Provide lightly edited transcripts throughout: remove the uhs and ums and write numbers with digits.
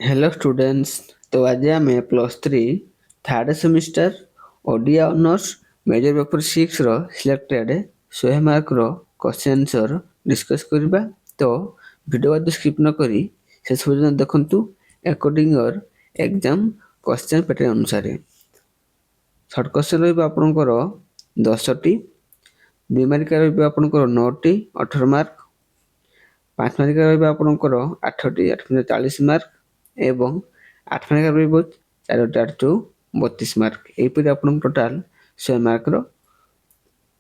Hello students. तो आज आम +3 third semester Odia honours major paper 6 रो सिलेक्टेड 100 मार्क रो क्वेश्चन आंसर डिस्कस करबा। तो वीडियो को स्किप न करी शेष पर्यंत देखंतु according your exam question pattern अनुसार। शॉर्ट क्वेश्चन रहबा आपनकर 10 टी, 2 मार्क रहबा आपनकर 9 टी 18 मार्क, 5 मार्क रहबा आपनकर 8 टी 8 40 मार्क एवं 8 मार्क रहबो 4 टी 8 32 मार्क। एपरि आपन टोटल 100 मार्क रो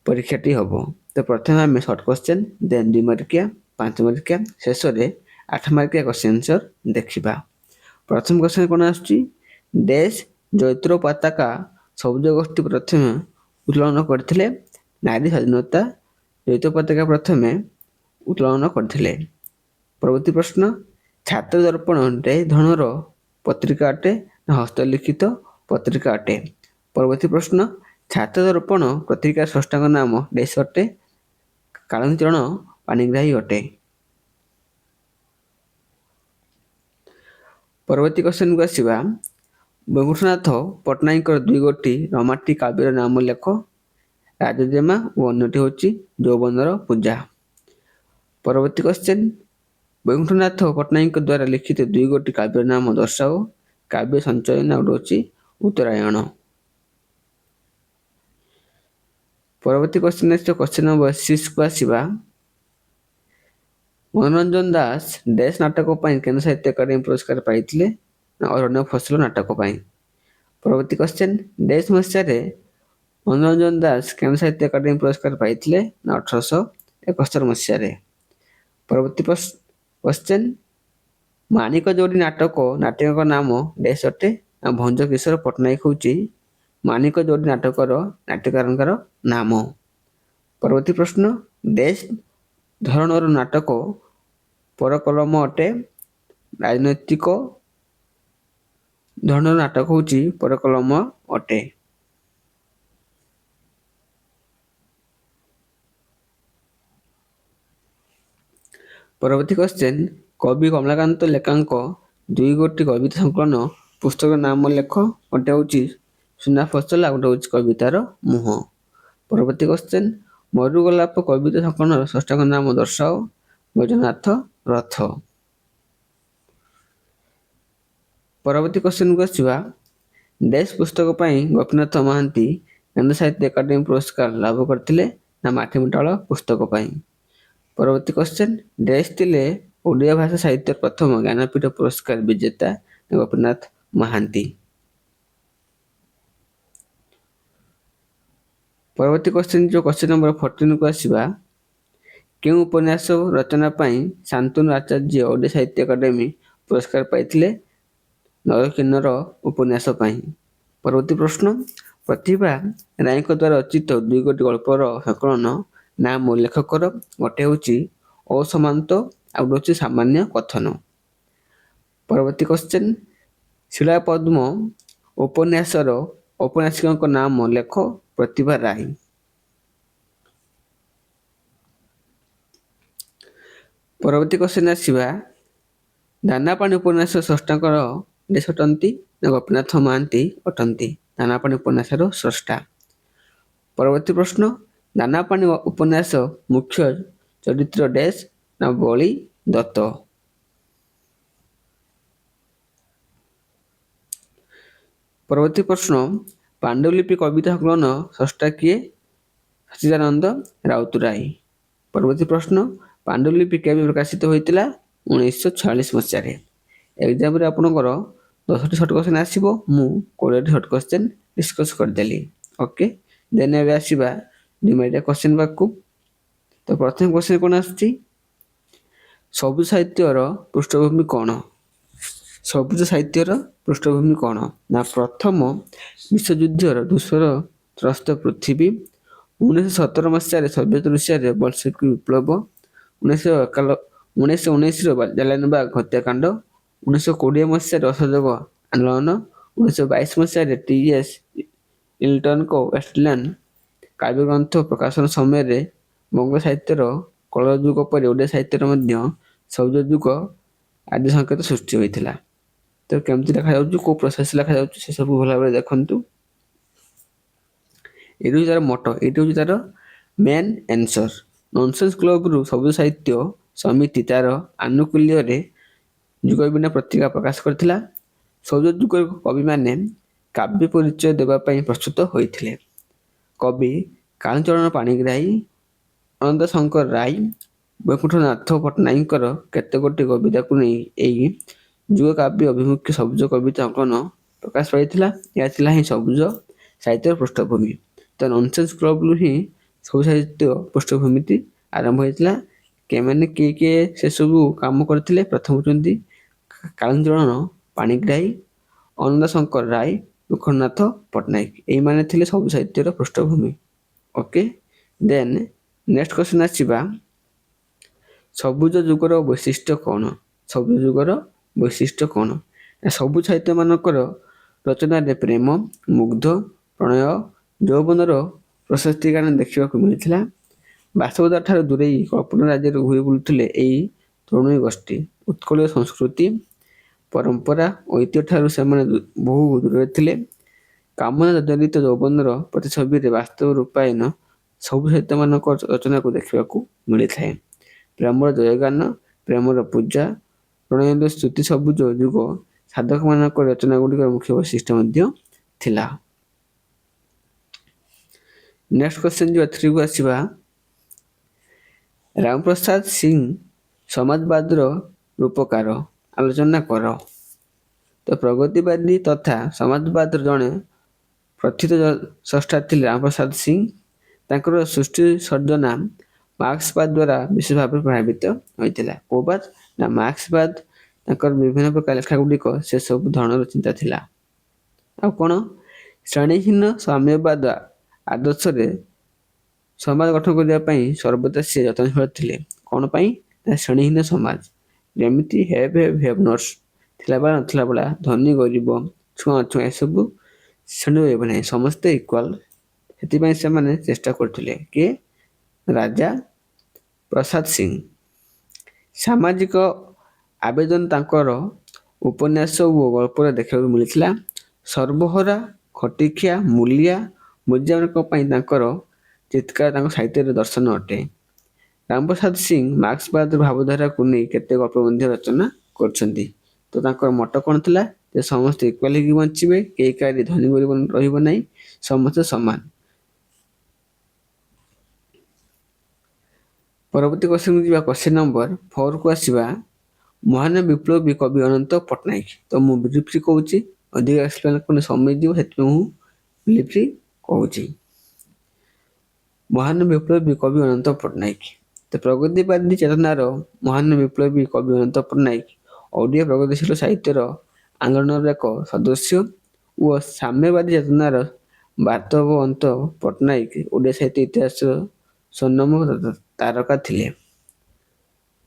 परीक्षाटी हबो। तो प्रथम आम शॉर्ट क्वेश्चन देन 2 मार्किया 5 मार्किया शेष रे 8 मार्किया क्वेश्चन आंसर देखिबा। प्रथम क्वेश्चन कोन आछी, देश जैत्र पताका सबुज गोष्ठी प्रथमे उत्तोलन करथिले। नारी स्वाधीनता जैत्र पताका प्रथमे उत्तोलन करथिले। परवर्ती प्रश्न, छात्र दर्पण देश धनर पत्रिका अटे ना हस्तलिखित पत्रिका अटे। परवर्ती प्रश्न, छात्र दर्पण पत्रिका स्रष्टाଙ୍କ नाम देश अटे, कालिचरण पाणिग्राही अटे। परवर्ती क्वेश्चन को आसीबा, वैकुंठनाथ पट्टनायक 2 गोटी रमाटी काव्यर नाम लेख। राजजेमा और अन्यटी होची यौवनर पूजा। परवर्ती क्वेश्चन, वैकुंठनाथ पट्टनायक द्वारा लिखित 2 गोटी काव्यर नाम दर्शाओ। काव्य संचयन और उत्तरायण। परवर्ती क्वेश्चन नंबर 6 को आसीबा, मनोरंजन दास देश नाटक पई केंद्र साहित्य अकादमी पुरस्कार पाइथिले और अन्य फसल नाटक पई। परवर्ती क्वेश्चन, देश मसिया मनोरंजन दास केंद्र साहित्य अकादमी पुरस्कार पाइथिले 1871 मसिया रे। परवर्ती क्वेश्चन, माणिक जोड़ी नाटक नाटक नाम देश अटे ना भंज किशोर पट्टनायक होची माणिक जोड़ी नाटकर नाट्यकारंकर नाम। परवर्ती प्रश्न, देश धरणर नाटक परकलम अटे, राजनैतिक धरणर नाटक होची परकलम अटे। परवर्ती क्वेश्चन, कवि कमलाकांत लेखांक 2 गोटी कविता संकलन पुस्तक नाम लेख। गोटे होची सुना फसल और गोटे होची कवितार मुह। परवर्ती क्वेश्चन, मरुगलाप कविता संकलन स्रष्टाଙ୍କ नाम दर्शाओ। बैजनाथ रथ। परवर्ती क्वेश्चन को आसीबा, देश पुस्तक पई गोपीनाथ महांती केंद्र साहित्य अकादमी पुरस्कार लाभ करथिले ना माठीमुटाळ पुस्तक पई। परवर्ती क्वेश्चन, देश थिले ओडिया भाषा साहित्य प्रथम ज्ञानपीठ पुरस्कार विजेता गोपीनाथ महांती। परवर्ती क्वेश्चन जो क्वेश्चन नंबर 14 को आसीबा, केउ उपन्यास रचना पई शांतनु आचार्य ओडिया साहित्य अकादमी पुरस्कार पाइथिले नरकिन्नर उपन्यास पई। परवर्ती प्रश्न, प्रतिभा रायक द्वारा रचित 2 गोटी गल्पर संकलन नाम लेखकर। गोटे होची असमांत और होची सामान्य कथन। परवर्ती क्वेश्चन, शिला पद्म उपन्यासर औपन्यासिकଙ୍କ नाम लेख। प्रतिभा राय। परवर्ती क्वेश्चन आसीबा, दानापानी उपन्यास स्रष्टाଙ୍କର देश अटंती ना गोपीनाथ महांती अटंती। दानापानी उपन्यासर स्रष्टा। परवर्ती प्रश्न, दानापानी उपन्यास मुख्य चरित्र देश ना बली दत्त। परवर्ती प्रश्न, पांडुलिपि कविता संकलन स्रष्टा किए। सच्चिदानंद राउतराय। परवर्ती प्रश्न, पांडुलिपि केबे प्रकाशित होइतिला 1946 मसिया रे। एग्जाम रे आपनकर 10 टी शॉर्ट क्वेश्चन आसीबो, मु 20 टी शॉर्ट क्वेश्चन डिस्कस कर देली। ओके, देन एबे आसीबा डिमेड क्वेश्चन बाकू। तो प्रथम क्वेश्चन कोन आछी, सबुज साहित्यर पृष्ठभूमि कोन। सबुज साहित्यर पृष्ठभूमि कोन ना प्रथम विश्व युद्धर धूसर त्रस्त पृथ्वी, 1917 मसिया रे सोवियत रूसिया रे बोल्शेविक विप्लव, 1919 रो जालियानबाग हत्याकांड, 1920 मसिया रे असहयोग आंदोलन, 1922 मसिया रे टी.एस. इल्टन को वेस्टलैंड काव्य ग्रंथ प्रकाशन समय रे बंग साहित्यर कल युग पर ओडिया साहित्यर मध्य सबुज युग आदि संकेत सृष्टि होइथिला। ତ କେମିତି ଲେଖାଯାଉଛି, କୋଉ ପ୍ରୋସେସ ଲେଖାଯାଉଛି ସେସବୁ ଭଲ ଭାବରେ ଦେଖନ୍ତୁ। ଏଇଠି ହେଉଛି ତାର ମଟ, ଏଇଠି ହେଉଛି ତାର ମେନ୍ ଆନ୍ସର। ନନସେନ୍ସ କ୍ଲବରୁ ସବୁଜ ସାହିତ୍ୟ ସମିତି ତାର ଆନୁକୂଲ୍ୟରେ ଯୁଗ ବିନା ପତ୍ରିକା ପ୍ରକାଶ କରିଥିଲା। ସବୁଜ ଯୁଗର କବିମାନେ କାବ୍ୟ ପରିଚୟ ଦେବା ପାଇଁ ପ୍ରସ୍ତୁତ ହୋଇଥିଲେ। କବି କାଳୀଚରଣ ପାଣିଗ୍ରାହୀ, ଅନନ୍ତ ଶଙ୍କର ରାୟ, ବୈକୁଣ୍ଠନାଥ ପଟ୍ଟନାୟକଙ୍କର କେତେଗୋଟି କବିତାକୁ ନେଇ ଏହି ଯୁଗ କାବ୍ୟ ଅଭିମୁଖୀ ସବୁଜ କବିତା ଅଙ୍କନ ପ୍ରକାଶ ପାଇଥିଲା। ଏହା ଥିଲା ହିଁ ସବୁଜ ସାହିତ୍ୟର ପୃଷ୍ଠଭୂମି। ତ ନନସେନ୍ସ କ୍ଲବରୁ ହିଁ ସବୁଜ ସାହିତ୍ୟ ପୃଷ୍ଠଭୂମିଟି ଆରମ୍ଭ ହୋଇଥିଲା। କେମାନେ କିଏ ସେସବୁ କାମ କରିଥିଲେ? ପ୍ରଥମ ହେଉଛନ୍ତି କାଳୀଚରଣ ପାଣିଗ୍ରାହୀ, ଅନନ୍ତ ଶଙ୍କର ରାୟ, ବୈକୁଣ୍ଠନାଥ ପଟ୍ଟନାୟକ। ଏଇମାନେ ଥିଲେ ସବୁଜ ସାହିତ୍ୟର ପୃଷ୍ଠଭୂମି। ଓକେ, ଦେନ୍ ନେକ୍ସଟ କ୍ୱେଶ୍ଚନ ଆସିବା, ସବୁଜ ଯୁଗର ବୈଶିଷ୍ଟ୍ୟ କ'ଣ? ସବୁଜ ଯୁଗର ବୈଶିଷ୍ଟ୍ୟ କ'ଣ? ସବୁଜ ସାହିତ୍ୟ ମାନଙ୍କର ରଚନାରେ ପ୍ରେମ, ମୁଗ୍ଧ, ପ୍ରଣୟ, ଯୌବନର ପ୍ରଶସ୍ତି ଗାନ ଦେଖିବାକୁ ମିଳିଥିଲା। ବାସ୍ତବତା ଠାରୁ ଦୂରେଇ କଳ୍ପନା ରାଜ୍ୟରେ ଘୁରି ବୁଲୁଥିଲେ ଏହି ତରୁଣୀ ଗୋଷ୍ଠୀ। ଉତ୍କଳୀୟ ସଂସ୍କୃତି, ପରମ୍ପରା, ଐତିହ୍ୟ ଠାରୁ ସେମାନେ ବହୁ ଦୂରରେ ଥିଲେ। କାମନା ଜଡ଼ିତ ଯୌବନର ପ୍ରତିଛବିରେ ବାସ୍ତବ ରୂପାୟନ ସବୁ ସାହିତ୍ୟମାନଙ୍କ ରଚନାକୁ ଦେଖିବାକୁ ମିଳିଥାଏ। ପ୍ରେମର ଜୟଗାନ, ପ୍ରେମର ପୂଜା, ପ୍ରଣୟର ସ୍ତୁତି ସବୁଜ ଯୁଗ ସାଧକମାନଙ୍କ ରଚନା ଗୁଡ଼ିକର ମୁଖ୍ୟ ବୈଶିଷ୍ଟ୍ୟ ମଧ୍ୟ ଥିଲା। ନେକ୍ସଟ କ୍ୱେଶ୍ଚନ ଯିବା 3 କୁ ଆସିବା, ରାମପ୍ରସାଦ ସିଂ ସମାଜବାଦର ରୂପକାର ଆଲୋଚନା କର। ତ ପ୍ରଗତିବାଦୀ ତଥା ସମାଜବାଦର ଜଣେ ପ୍ରଥିତ ସ୍ରଷ୍ଟା ଥିଲେ ରାମପ୍ରସାଦ ସିଂ। ତାଙ୍କର ସୃଷ୍ଟି ସର୍ଜନା ମାର୍କ୍ସବାଦ ଦ୍ୱାରା ବିଶେଷ ଭାବରେ ପ୍ରଭାବିତ ହୋଇଥିଲା। କୋଉ ବାଦ? ନା ମାର୍କ୍ସବାଦ। ତାଙ୍କର ବିଭିନ୍ନ ପ୍ରକାର ଲେଖା ଗୁଡ଼ିକ ସେ ସବୁ ଧରଣର ଚିନ୍ତା ଥିଲା। ଆଉ କ'ଣ? ଶ୍ରେଣୀହୀନ ସାମ୍ୟବାଦ ଆଦର୍ଶରେ ସମାଜ ଗଠନ କରିବା ପାଇଁ ସର୍ବଦା ସେ ଯତ୍ନଶୀଳ ଥିଲେ। କ'ଣ ପାଇଁ? ନା ଶ୍ରେଣୀହୀନ ସମାଜ, ଯେମିତି ହେଭ୍ ନଟ୍ସ ଥିଲା ବା ନଥିଲା ବେଳେ, ଧନୀ ଗରିବ, ଛୁଆଁ ଅଛୁଆଁ ଏସବୁ ଶ୍ରେଣୀ ରହିବ ନାହିଁ, ସମସ୍ତେ ଇକ୍ୱାଲ। ସେଥିପାଇଁ ସେମାନେ ଚେଷ୍ଟା କରୁଥିଲେ। କିଏ? ରାଜା ପ୍ରସାଦ ସିଂ। ସାମାଜିକ ଆବେଦନ ତାଙ୍କର ଉପନ୍ୟାସ ଓ ଗଳ୍ପରେ ଦେଖିବାକୁ ମିଳିଥିଲା। ସର୍ବହରା, ଖଟିଖିଆ, ମୂଲିଆ, ମଜୁରିଆମାନଙ୍କ ପାଇଁ ତାଙ୍କର ଚିତ୍କାର ତାଙ୍କ ସାହିତ୍ୟର ଦର୍ଶନ ଅଟେ। ରାମପ୍ରସାଦ ସିଂ ମାର୍କ୍ସବାଦର ଭାବଧାରାକୁ ନେଇ କେତେ ଗଳ୍ପ ମଧ୍ୟ ରଚନା କରିଛନ୍ତି। ତ ତାଙ୍କର ମଟ କ'ଣ ଥିଲା? ଯେ ସମସ୍ତେ ଇକ୍ୱାଲ ହେଇକି ବଞ୍ଚିବେ, କେହି କାହାରି ଧନୀ ଗରିବ ରହିବ ନାହିଁ, ସମସ୍ତେ ସମାନ। ପରବର୍ତ୍ତୀ କ୍ୱେଶ୍ଚନକୁ ଯିବା, କ୍ୱେଶ୍ଚନ ନମ୍ବର 4 କୁ ଆସିବା, ମହାନ ବିପ୍ଳବୀ କବି ଅନନ୍ତ ପଟ୍ଟନାୟକ। ତ ମୁଁ ବ୍ରିଫଲି କହୁଛି, ଅଧିକ ଏକ୍ସପ୍ଲେନ କଲେ ସମୟ ଯିବ, ସେଥିପାଇଁ ମୁଁ ବ୍ରିଫଲି କହୁଛି। ମହାନ ବିପ୍ଳବୀ କବି ଅନନ୍ତ ପଟ୍ଟନାୟକ। ତ ପ୍ରଗତିବାଦୀ ଚେତନାର ମହାନ ବିପ୍ଳବୀ କବି ଅନନ୍ତ ପଟ୍ଟନାୟକ ଓଡ଼ିଆ ପ୍ରଗତିଶୀଳ ସାହିତ୍ୟର ଆନ୍ଦୋଳନର ଏକ ସଦସ୍ୟ ଓ ସାମ୍ୟବାଦୀ ଚେତନାର ବାର୍ତ୍ତବନ୍ତ ପଟ୍ଟନାୟକ ଓଡ଼ିଆ ସାହିତ୍ୟ ଇତିହାସର ସ୍ୱର୍ଣ୍ଣମ ତାରକା ଥିଲେ।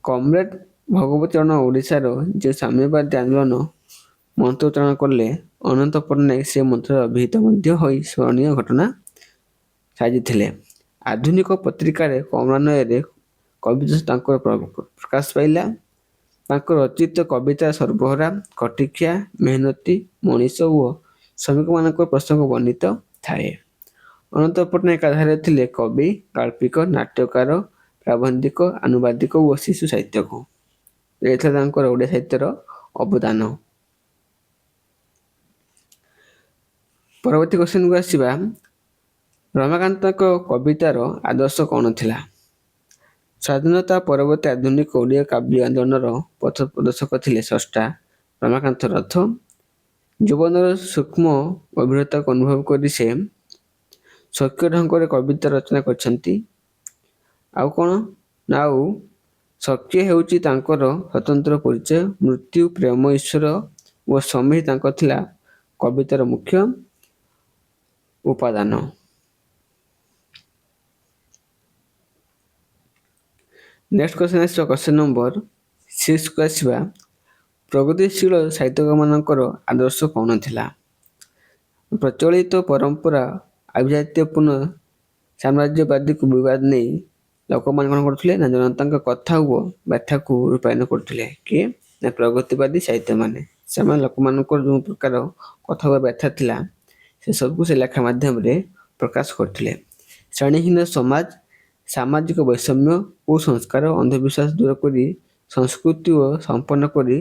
କମ୍ରେଡ ଭଗବତ ଚରଣ ଓଡ଼ିଶାର ଯେଉଁ ସାମ୍ୟବାଦୀ ଆନ୍ଦୋଳନ ମନ୍ତ୍ରୋଚ୍ଚାରଣ କଲେ, ଅନନ୍ତ ପଟ୍ଟନାୟକ ସେ ମନ୍ତ୍ରରେ ଅଭିହିତ ମଧ୍ୟ ହୋଇ ସ୍ମରଣୀୟ ଘଟଣା ସାଜିଥିଲେ। ଆଧୁନିକ ପତ୍ରିକାରେ କ୍ରମାନ୍ୱୟରେ କବିତା ତାଙ୍କର ପ୍ରକାଶ ପାଇଲା। ତାଙ୍କ ରଚିତ କବିତା ସର୍ବହରା, ଖଟିଖିଆ, ମେହନତି ମଣିଷ ଓ ଶ୍ରମିକମାନଙ୍କ ପ୍ରସଙ୍ଗ ବର୍ଣ୍ଣିତ ଥାଏ। ଅନନ୍ତ ପଟ୍ଟନାୟକ ଆଧାରରେ ଥିଲେ କବି, ଗାଳ୍ପିକ, ନାଟ୍ୟକାର, ପ୍ରାବନ୍ଧିକ, ଆନୁବାଦିକ ଓ ଶିଶୁ ସାହିତ୍ୟକ। ଏଇଥିଲା ତାଙ୍କର ଓଡ଼ିଆ ସାହିତ୍ୟର ଅବଦାନ। ପରବର୍ତ୍ତୀ କ୍ୱେଶ୍ଚନକୁ ଆସିବା, ରମାକାନ୍ତଙ୍କ କବିତାର ଆଦର୍ଶ କ'ଣ ଥିଲା? ସ୍ୱାଧୀନତା ପରବର୍ତ୍ତୀ ଆଧୁନିକ ଓଡ଼ିଆ କାବ୍ୟ ଆନ୍ଦୋଳନର ପଥ ପ୍ରଦର୍ଶକ ଥିଲେ ସ୍ରଷ୍ଟା ରମାକାନ୍ତ ରଥ। ଯୌବନର ସୂକ୍ଷ୍ମ ଗଭୀରତାକୁ ଅନୁଭବ କରି ସେ ସ୍ୱକୀୟ ଢଙ୍ଗରେ କବିତା ରଚନା କରିଛନ୍ତି। ଆଉ କ'ଣ? ନା ଆଉ ସତ୍ୟ ହେଉଛି ତାଙ୍କର ସ୍ୱତନ୍ତ୍ର ପରିଚୟ। ମୃତ୍ୟୁ, ପ୍ରେମ, ଈଶ୍ୱର ଓ ସମୀହ ତାଙ୍କର ଥିଲା କବିତାର ମୁଖ୍ୟ ଉପାଦାନ। ନେକ୍ସଟ କ୍ୱେଶ୍ଚନ ଆସିବ, କ୍ୱେଶ୍ଚନ ନମ୍ବର 6 କୁ ଆସିବା, ପ୍ରଗତିଶୀଳ ସାହିତ୍ୟିକମାନଙ୍କର ଆଦର୍ଶ କ'ଣ ଥିଲା? ପ୍ରଚଳିତ ପରମ୍ପରା ଆଭିଜାତ୍ୟପୂର୍ଣ୍ଣ ସାମ୍ରାଜ୍ୟବାଦୀକୁ ବିବାଦ ନେଇ ଲୋକମାନେ କ'ଣ କରୁଥିଲେ? ନା ଜନତାଙ୍କ କଥା ଓ ବ୍ୟାଖ୍ୟାକୁ ରୂପାୟନ କରୁଥିଲେ। କିଏ? ନା ପ୍ରଗତିବାଦୀ ସାହିତ୍ୟମାନେ। ସେମାନେ ଲୋକମାନଙ୍କର ଯେଉଁ ପ୍ରକାର କଥା ବା ବ୍ୟଥା ଥିଲା ସେସବୁକୁ ସେ ଲେଖା ମାଧ୍ୟମରେ ପ୍ରକାଶ କରୁଥିଲେ। ଶ୍ରେଣୀହୀନ ସମାଜ, ସାମାଜିକ ବୈଷମ୍ୟ ଓ ସଂସ୍କାର ଅନ୍ଧବିଶ୍ୱାସ ଦୂର କରି ସଂସ୍କୃତି ଓ ସମ୍ପନ୍ନ କରି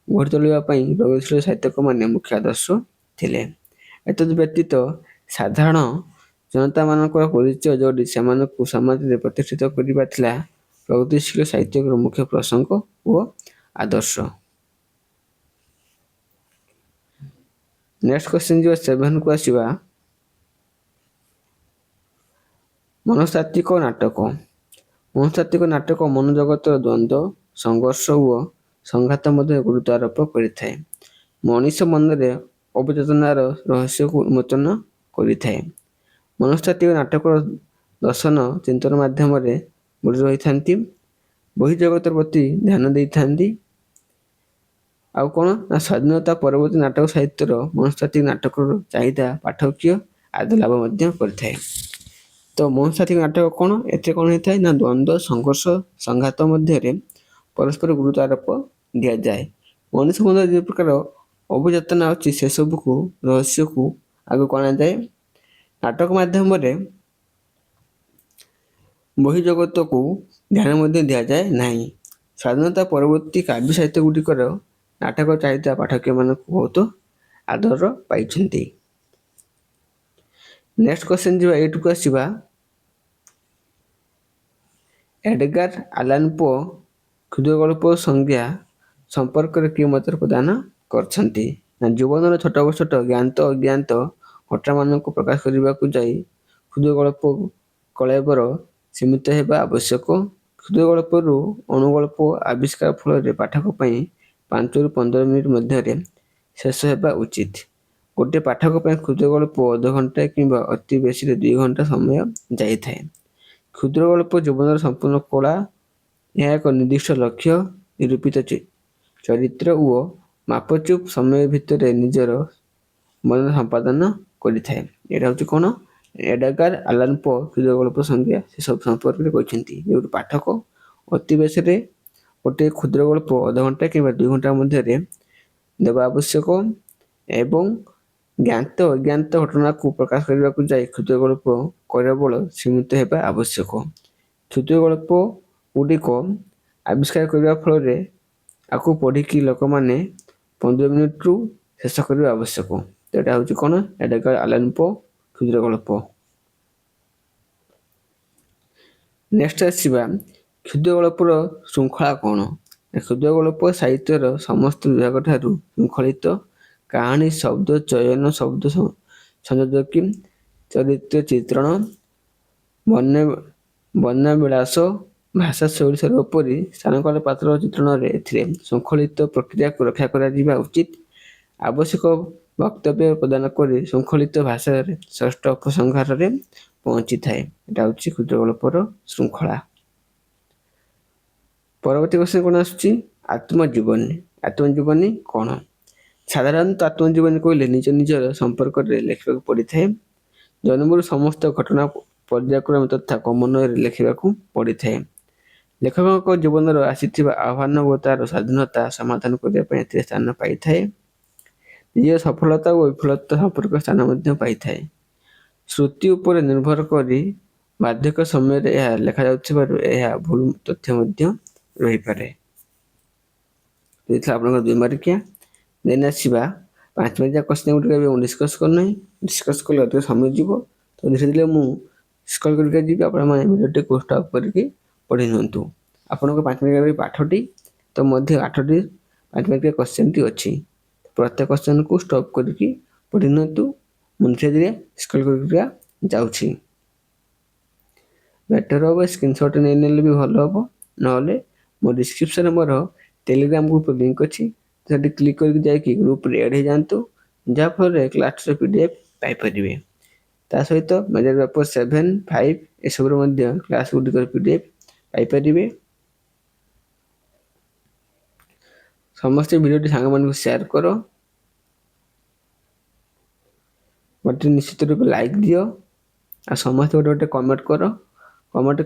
ଗଢ଼ି ତୋଳିବା ପାଇଁ ପ୍ରଗତିଶୀଳ ସାହିତ୍ୟିକମାନେ ମୁଖ୍ୟ ଆଦର୍ଶ ଥିଲେ। ଏତଦ୍ ବ୍ୟତୀତ ସାଧାରଣ ଜନତାମାନଙ୍କର ପରିଚୟ ଯୋଡ଼ି ସେମାନଙ୍କୁ ସମାଜରେ ପ୍ରତିଷ୍ଠିତ କରିବା ଥିଲା ପ୍ରଗତିଶୀଳ ସାହିତ୍ୟର ମୁଖ୍ୟ ପ୍ରସଙ୍ଗ ଓ ଆଦର୍ଶ। ନେକ୍ସଟ କ୍ୱେଶ୍ଚିନ୍ ଯିବା 7କୁ ଆସିବା। ମନସ୍ତାତ୍ତ୍ୱିକ ନାଟକ। ମନସ୍ତାତ୍ତ୍ୱିକ ନାଟକ ମନୋଜଗତର ଦ୍ୱନ୍ଦ୍ୱ, ସଂଘର୍ଷ ଓ ସଂଘାତ ମଧ୍ୟରେ ଗୁରୁତ୍ୱ ଆରୋପ କରିଥାଏ। ମଣିଷ ମନରେ ଅବଚେତନାର ରହସ୍ୟକୁ ଉନ୍ମୋଚନ କରିଥାଏ। ମନସ୍ତାତ୍ତ୍ୱିକ ନାଟକର ଦର୍ଶନ ଚିନ୍ତନ ମାଧ୍ୟମରେ ବୁଡ଼ି ରହିଥାନ୍ତି, ବହିର୍ଜଗତ ପ୍ରତି ଧ୍ୟାନ ଦେଇଥାନ୍ତି। ଆଉ କ'ଣ ନା ସ୍ୱାଧୀନତା ପରବର୍ତ୍ତୀ ନାଟକ ସାହିତ୍ୟର ମନସ୍ତାତ୍ତ୍ୱିକ ନାଟକର ଚାହିଦା ପାଠକୀୟ ଆଦର ଲାଭ ମଧ୍ୟ କରିଥାଏ। ତ ମନସ୍ତାତ୍ତ୍ୱିକ ନାଟକ କ'ଣ? ଏଥିରେ କ'ଣ ହେଇଥାଏ ନା ଦ୍ୱନ୍ଦ୍ୱ, ସଂଘର୍ଷ, ସଂଘାତ ମଧ୍ୟରେ ପରସ୍ପର ଗୁରୁତ୍ୱ ଆରୋପ ଦିଆଯାଏ। ମଣିଷ ମନରେ ଯେଉଁ ପ୍ରକାର ଅବଚେତନା ଅଛି ସେସବୁକୁ ରହସ୍ୟକୁ ଆଗକୁ ଅଣାଯାଏ। ନାଟକ ମାଧ୍ୟମରେ ବହିର୍ଜଗତକୁ ଧ୍ୟାନ ମଧ୍ୟ ଦିଆଯାଏ ନାହିଁ। ସ୍ୱାଧୀନତା ପରବର୍ତ୍ତୀ କାବ୍ୟ ସାହିତ୍ୟ ଗୁଡ଼ିକର ନାଟକ ଚାହିଦା ପାଠକମାନଙ୍କୁ ବହୁତ ଆଦର ପାଇଛନ୍ତି। ନେକ୍ସଟ କ୍ୱେଶ୍ଚିନ୍ ଯିବା 8କୁ ଆସିବା। ଏଡଗାର ଆଲାନ ପୋ କ୍ଷୁଦ୍ରଗଳ୍ପ ସଂଜ୍ଞା ସମ୍ପର୍କରେ କି ମତ ପ୍ରଦାନ କରିଛନ୍ତି? ନା ଜୀବନର ଛୋଟ ଛୋଟ ଜ୍ଞାତ ଅଜ୍ଞାତ ଘଟଣାମାନଙ୍କୁ ପ୍ରକାଶ କରିବାକୁ ଯାଇ କ୍ଷୁଦ୍ରଗଳ୍ପ କଳେବର ସୀମିତ ହେବା ଆବଶ୍ୟକ। କ୍ଷୁଦ୍ରଗଳ୍ପରୁ ଅଣୁଗଳ୍ପ ଆବିଷ୍କାର ଫଳରେ ପାଠକ ପାଇଁ 5ରୁ 15 ମିନିଟ୍ ମଧ୍ୟରେ ଶେଷ ହେବା ଉଚିତ। ଗୋଟିଏ ପାଠକ ପାଇଁ କ୍ଷୁଦ୍ରଗଳ୍ପ ଅଧଘଣ୍ଟା କିମ୍ବା ଅତି ବେଶୀରେ 2 ଘଣ୍ଟା ସମୟ ଯାଇଥାଏ। କ୍ଷୁଦ୍ରଗଳ୍ପ ଜୀବନର ସମ୍ପୂର୍ଣ୍ଣ କଳା। ଏହା ଏକ ନିର୍ଦ୍ଦିଷ୍ଟ ଲକ୍ଷ୍ୟ, ନିରୂପିତ ଚରିତ୍ର ଓ ମାପଚୁପ ସମୟ ଭିତରେ ନିଜର ମନନ ସମ୍ପାଦନ କରିଥାଏ। ଏଇଟା ହେଉଛି କ'ଣ? ଏଡଗାର ଆଲାନ ପୋ କ୍ଷୁଦ୍ରଗଳ୍ପ ସଂଜ୍ଞା ସେସବୁ ସମ୍ପର୍କରେ କହିଛନ୍ତି। ଯେଉଁଠି ପାଠକ ଅତି ବେଶୀରେ ଗୋଟିଏ କ୍ଷୁଦ୍ରଗଳ୍ପ ଅଧଘଣ୍ଟା କିମ୍ବା 2 ଘଣ୍ଟା ମଧ୍ୟରେ ଦେବା ଆବଶ୍ୟକ ଏବଂ ଜ୍ଞାତ ଅଜ୍ଞାତ ଘଟଣାକୁ ପ୍ରକାଶ କରିବାକୁ ଯାଇ କ୍ଷୁଦ୍ରଗଳ୍ପ କଳେବର ସୀମିତ ହେବା ଆବଶ୍ୟକ। କ୍ଷୁଦ୍ରଗଳ୍ପ ଗୁଡ଼ିକ ଆବିଷ୍କାର କରିବା ଫଳରେ ଆକୁ ପଢ଼ିକି ଲୋକମାନେ 15 ମିନିଟ୍ରୁ ଶେଷ କରିବା ଆବଶ୍ୟକ। ଏଇଟା ହେଉଛି କ'ଣ? ଏଡଗାର ଆଲାନ ପୋ କ୍ଷୁଦ୍ରଗଳ୍ପ। ନେକ୍ସଟ ଆସିବା କ୍ଷୁଦ୍ରଗଳ୍ପର ଶୃଙ୍ଖଳା କ'ଣ? କ୍ଷୁଦ୍ରଗଳ୍ପ ସାହିତ୍ୟର ସମସ୍ତ ବିଭାଗ ଠାରୁ ଶୃଙ୍ଖଳିତ। କାହାଣୀ, ଶବ୍ଦ ଚୟନ, ଶବ୍ଦ ସଂଯୋଜକ, ଚରିତ୍ର ଚିତ୍ରଣ, ବର୍ଣ୍ଣବିଳାସ, ଭାଷା ଶୈଳୀ ସର୍ବୋପରି ସ୍ଥାନକାଳ ପାତ୍ର ଚିତ୍ରଣରେ ଏଥିରେ ଶୃଙ୍ଖଳିତ ପ୍ରକ୍ରିୟାକୁ ରକ୍ଷା କରାଯିବା ଉଚିତ। ଆବଶ୍ୟକ ବକ୍ତବ୍ୟ ପ୍ରଦାନ କରି ଶୃଙ୍ଖଳିତ ଭାଷାରେ ଶ୍ରେଷ୍ଠ ଉପସଂହାରରେ ପହଞ୍ଚିଥାଏ। ଏଇଟା ହେଉଛି କ୍ଷୁଦ୍ରଗଳ୍ପର ଶୃଙ୍ଖଳା। ପରବର୍ତ୍ତୀ କ୍ୱେଶ୍ଚିନ୍ କ'ଣ ଆସୁଛି? ଆତ୍ମଜୀବନୀ। ଆତ୍ମଜୀବନୀ କ'ଣ? ସାଧାରଣତଃ ଆତ୍ମଜୀବନୀ କହିଲେ ନିଜ ନିଜର ସମ୍ପର୍କରେ ଲେଖିବାକୁ ପଡ଼ିଥାଏ। ଜନ୍ମରୁ ସମସ୍ତ ଘଟଣା ପର୍ଯ୍ୟାୟକ୍ରମେ ତଥା କ୍ରମାନ୍ୱୟରେ ଲେଖିବାକୁ ପଡ଼ିଥାଏ। ଲେଖକଙ୍କ ଜୀବନର ଆସିଥିବା ଆହ୍ୱାନ ଓ ତା'ର ସ୍ୱାଧୀନତା ସମାଧାନ କରିବା ପାଇଁ ଏଥିରେ ସ୍ଥାନ ପାଇଥାଏ। ନିଜର ସଫଳତା ଓ ବିଫଳତା ସମ୍ପର୍କରେ ସ୍ଥାନ ମଧ୍ୟ ପାଇଥାଏ। ଶ୍ରୁତି ଉପରେ ନିର୍ଭର କରି ବାର୍ଦ୍ଧକ୍ୟ ସମୟରେ ଏହା ଲେଖାଯାଉଥିବାରୁ ଏହା ଭୁଲ ତଥ୍ୟ ମଧ୍ୟ ରହିପାରେ। ଆପଣଙ୍କର 2 ମାର୍କିଆ। ଦେନ୍ ଆସିବା 5 ମାର୍କିଆ କ୍ୱେଶ୍ଚିନ୍ ଗୁଡ଼ିକ ଏବେ ମୁଁ ଡିସ୍କସ୍ କରୁନାହିଁ। ଡିସ୍କସ୍ କଲେ ଅଧିକ ସମୟ ଯିବ। ତ ଧୀରେ ଧୀରେ ମୁଁ ସ୍କ୍ରଲ୍ କରିକି ଯିବି। ଆପଣମାନେ ଭିଡ଼ିଓଟିକୁ ଷ୍ଟପ୍ କରିକି ପଢ଼ି ନିଅନ୍ତୁ। ଆପଣଙ୍କ 5 ମାର୍କିଆ ପାଠଟି ତ ମଧ୍ୟ 8ଟି 5 ମାର୍କିଆ କ୍ୱେଶ୍ଚିନ୍ଟି ଅଛି। ପ୍ରତ୍ୟେକ କ୍ୱେଶ୍ଚିନ୍କୁ ଷ୍ଟପ୍ କରିକି ପଢ଼ି ନିଅନ୍ତୁ। ମୁଁ ଧୀରେ ଧୀରେ ସ୍କ୍ରଲ୍ କରିକି ଯାଉଛି। ବେଟର ହେବ ସ୍କ୍ରିନଶଟ୍ ନେଇନେଲେ ବି ଭଲ ହେବ। ନହେଲେ ମୋ ଡିସ୍କ୍ରିପ୍ସନରେ ମୋର ଟେଲିଗ୍ରାମ ଗ୍ରୁପ୍ ଲିଙ୍କ୍ ଅଛି। ସେଠି କ୍ଲିକ୍ କରିକି ଯାଇକି ଗ୍ରୁପ୍ରେ ଆଡ଼୍ ହେଇଯାଆନ୍ତୁ। ଯାହାଫଳରେ କ୍ଲାସ୍ର PDF ପାଇପାରିବେ। ତା ସହିତ ମେଜର ପେପର 7, 5 ଏସବୁର ମଧ୍ୟ କ୍ଲାସ୍ ଗୁଡ଼ିକର PDF ପାଇପାରିବେ। ସମସ୍ତେ ଭିଡ଼ିଓଟି ସାଙ୍ଗମାନଙ୍କୁ ସେୟାର କର। ଗୋଟେ ନିଶ୍ଚିତ ରୂପେ ଲାଇକ୍ ଦିଅ। ଆଉ ସମସ୍ତେ ଗୋଟେ କମେଣ୍ଟ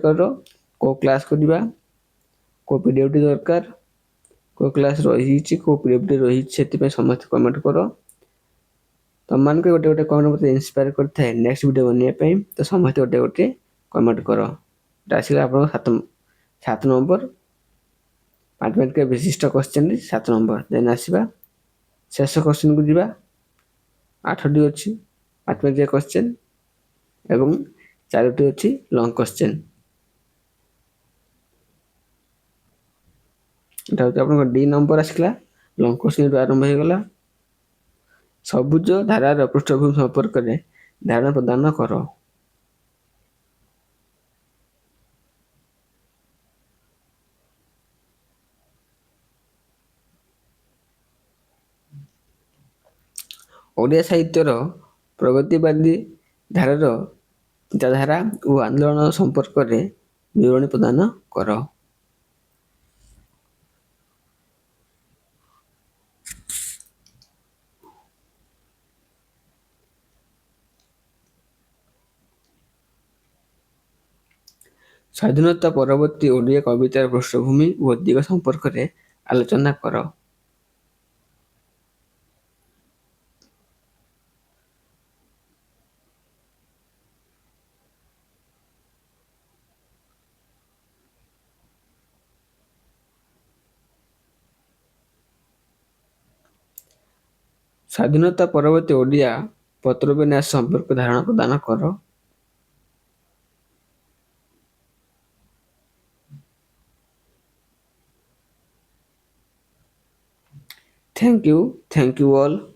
କର। କୋଉ କ୍ଲାସ୍ କରିବା, କୋଉ ପିଡ଼ିଏଫ୍ଟି ଦରକାର, କୋଉ କ୍ଲାସ୍ ରହିଛି, କୋଉ ପିରିୟଡ଼ରେ ରହିଛି, ସେଥିପାଇଁ ସମସ୍ତେ କମେଣ୍ଟ କର। ତମମାନଙ୍କୁ ଗୋଟେ ଗୋଟେ କମେଣ୍ଟ ମୋତେ ଇନ୍ସପାୟାର କରିଥାଏ ନେକ୍ସଟ ଭିଡ଼ିଓ ବନେଇବା ପାଇଁ। ତ ସମସ୍ତେ ଗୋଟେ ଗୋଟେ କମେଣ୍ଟ କର। ଆସିଲା ଆପଣଙ୍କ 7 ନମ୍ବର ମ୍ୟାଥମେଟିକାଲ ବିଶିଷ୍ଟ କ୍ୱେଶ୍ଚନ 7 ନମ୍ବର। ଦେନ୍ ଆସିବା ଶେଷ କ୍ୱେଶ୍ଚନକୁ ଯିବା। 8ଟି ଅଛି ମ୍ୟାଥମେଟିକାଲ କ୍ୱେଶ୍ଚନ ଏବଂ 4ଟି ଅଛି ଲଙ୍ଗ କ୍ୱେଶ୍ଚନ। ଏଟା ହଉଛି ଆପଣଙ୍କ D ନମ୍ବର ଆସିଲା। ଲଙ୍ଗ କ୍ୱେଶ୍ଚନରୁ ଆରମ୍ଭ ହେଇଗଲା। ସବୁଜ ଧାରାର ପୃଷ୍ଠଭୂମି ସମ୍ପର୍କରେ ଧାରଣା ପ୍ରଦାନ କର। ଓଡ଼ିଆ ସାହିତ୍ୟର ପ୍ରଗତିବାଦୀ ଧାରାର ଚିନ୍ତାଧାରା ଓ ଆନ୍ଦୋଳନ ସମ୍ପର୍କରେ ବିବରଣୀ ପ୍ରଦାନ କର। ସ୍ୱାଧୀନତା ପରବର୍ତ୍ତୀ ଓଡ଼ିଆ କବିତାର ପୃଷ୍ଠଭୂମି ଓ ଦିଗ ସମ୍ପର୍କରେ ଆଲୋଚନା କର। ସ୍ୱାଧୀନତା ପରବର୍ତ୍ତୀ ଓଡ଼ିଆ ପତ୍ରବିନ୍ୟାସ ସମ୍ପର୍କରେ ଧାରଣା ପ୍ରଦାନ କର। Thank you all.